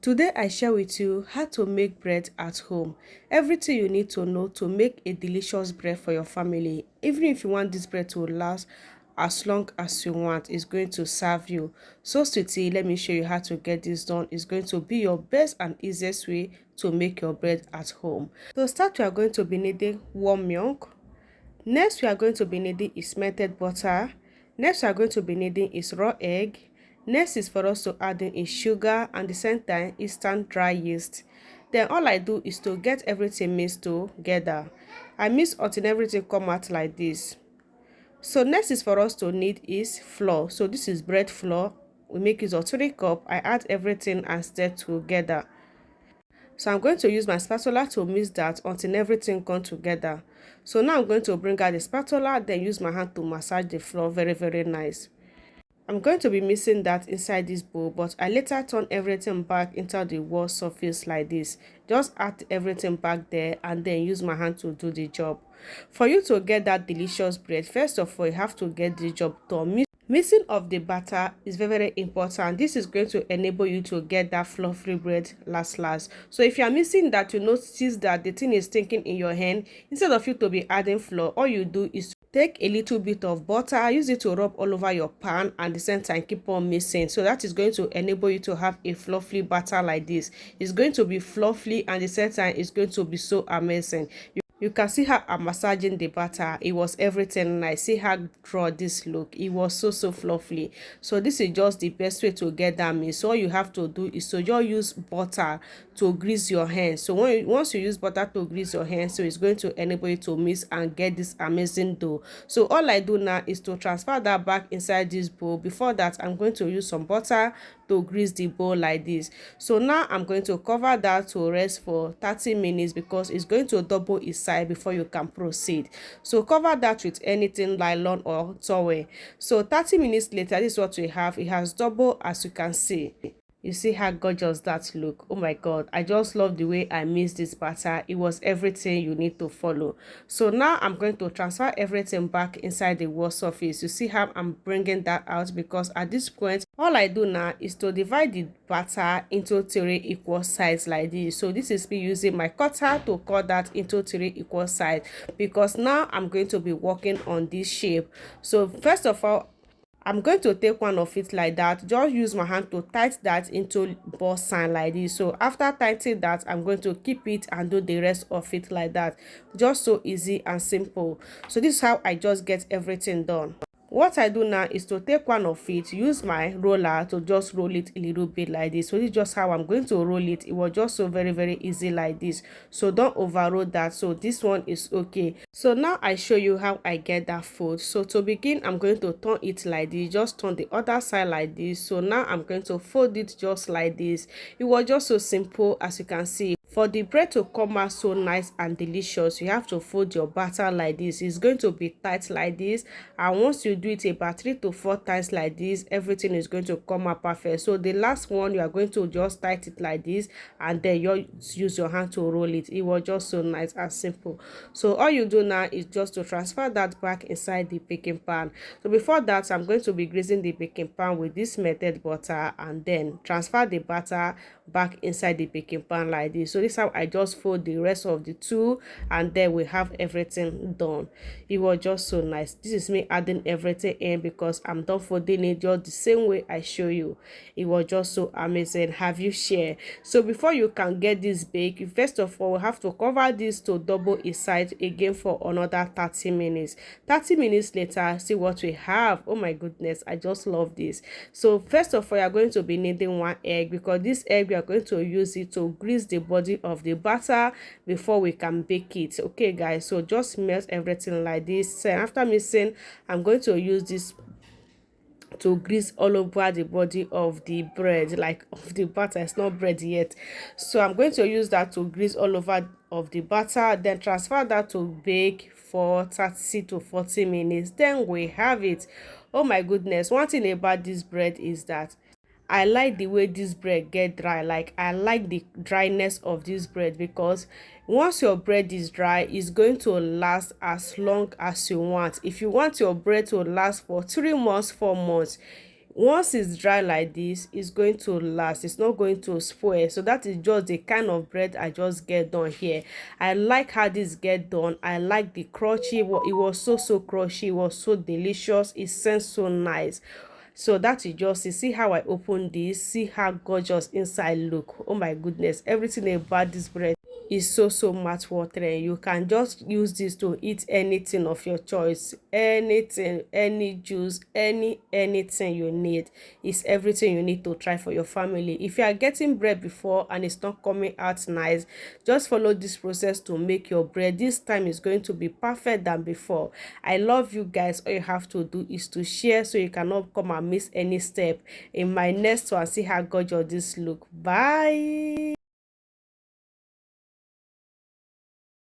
Today I share with you how to make bread at home. Everything you need to know to make a delicious bread for your family. Even if you want this bread to last as long as you want, it's going to serve you. So sweetie, let me show you how to get this done. It's going to be your best and easiest way to make your bread at home. To start, we are going to be needing warm milk. Next, we are going to be needing is melted butter. Next, we are going to be needing is raw egg. Next is for us to add in is sugar, and the same time instant dry yeast. Then all I do is to get everything mixed together. I mix until everything come out like this. So next is for us to need is flour. So this is bread flour. We make use of 3 cups. I add everything and stir together. So I'm going to use my spatula to mix that until everything comes together. So now I'm going to bring out the spatula, then use my hand to massage the flour very nice. I'm going to be mixing that inside this bowl, but I later turn everything back into the wall surface like this. Just add everything back there and then use my hand to do the job. For you to get that delicious bread, first of all, you have to get the job done. Mixing of the batter is very important. This is going to enable you to get that fluffy bread last. So if you are missing that, you notice that the thing is sticking in your hand, instead of you to be adding flour, all you do is take a little bit of butter, use it to rub all over your pan, and at the same time keep on mixing. So that is going to enable you to have a fluffy batter like this. It's going to be fluffy, and at the same time it's going to be so amazing. You can see how I'm massaging the batter. It was everything nice. See how draw this look. It was so fluffy. So this is just the best way to get that mix. So all you have to do is to just use butter to grease your hands. So once you use butter to grease your hands, so it's going to enable you to mix and get this amazing dough. So all I do now is to transfer that back inside this bowl. Before that, I'm going to use some butter to grease the bowl like this. So now I'm going to cover that to rest for 30 minutes because it's going to double its size before you can proceed. So cover that with anything, nylon or towel. So 30 minutes later, this is what we have. It has doubled, as you can see. You see how gorgeous that look. Oh my god, I just love the way I mixed this batter. It was everything you need to follow. So now I'm going to transfer everything back inside the wall surface. You see how I'm bringing that out, because at this point all I do now is to divide the batter into 3 equal sides like this. So this is me using my cutter to cut that into 3 equal sides, because now I'm going to be working on this shape. So first of all, I'm going to take one of it like that. Just use my hand to tighten that into ball sign like this. So after tightening that, I'm going to keep it and do the rest of it like that. Just so easy and simple. So this is how I just get everything done. What I do now is to take one of it, use my roller to just roll it a little bit like this. So this is just how I'm going to roll it. It was just so very easy like this. So don't overroll that. So this one is okay. So now I show you how I get that fold. So to begin, I'm going to turn it like this. Just turn the other side like this. So now I'm going to fold it just like this. It was just so simple, as you can see. For the bread to come out so nice and delicious, you have to fold your batter like this. It's going to be tight like this, and once you do it about 3 to 4 times like this, everything is going to come out perfect. So the last one, you are going to just tighten it like this, and then you use your hand to roll it. It was just so nice and simple. So all you do now is just to transfer that back inside the baking pan. So before that, I'm going to be greasing the baking pan with this melted butter, and then transfer the batter back inside the baking pan like this. So this is how I just fold the rest of the two, and then we have everything done. It was just so nice. This is me adding everything in because I'm done folding it just the same way I show you. It was just so amazing. Have you share? So before you can get this baked, first of all, we have to cover this to double its size again for another 30 minutes. 30 minutes later, see what we have. Oh my goodness, I just love this. So first of all, you are going to be needing 1 egg, because this egg we are going to use it to grease the body of the batter before we can bake it. Okay guys, so just melt everything like this. And after mixing, I'm going to use this to grease all over the body of the bread, like of the batter. It's not bread yet, so I'm going to use that to grease all over of the batter, then transfer that to bake for 30 to 40 minutes. Then we have it. Oh my goodness, one thing about this bread is that I like the way this bread get dry. Like, I like the dryness of this bread, because once your bread is dry, it's going to last as long as you want. If you want your bread to last for 3 months, 4 months, Once it's dry like this, it's going to last, it's not going to spoil. So that is just the kind of bread I just get done here. I like how this get done. I like the crunchy, it was so crunchy, it was so delicious, it sounds so nice. So that is just it. See how I open this, see how gorgeous inside look. Oh my goodness, everything about this bread is so much watering. You can just use this to eat anything of your choice, anything, any juice, anything you need. Is everything you need to try for your family. If you are getting bread before and it's not coming out nice, just follow this process to make your bread. This time is going to be perfect than before. I love you guys. All you have to do is to share so you cannot come and miss any step in my next one. See how gorgeous this look. Bye.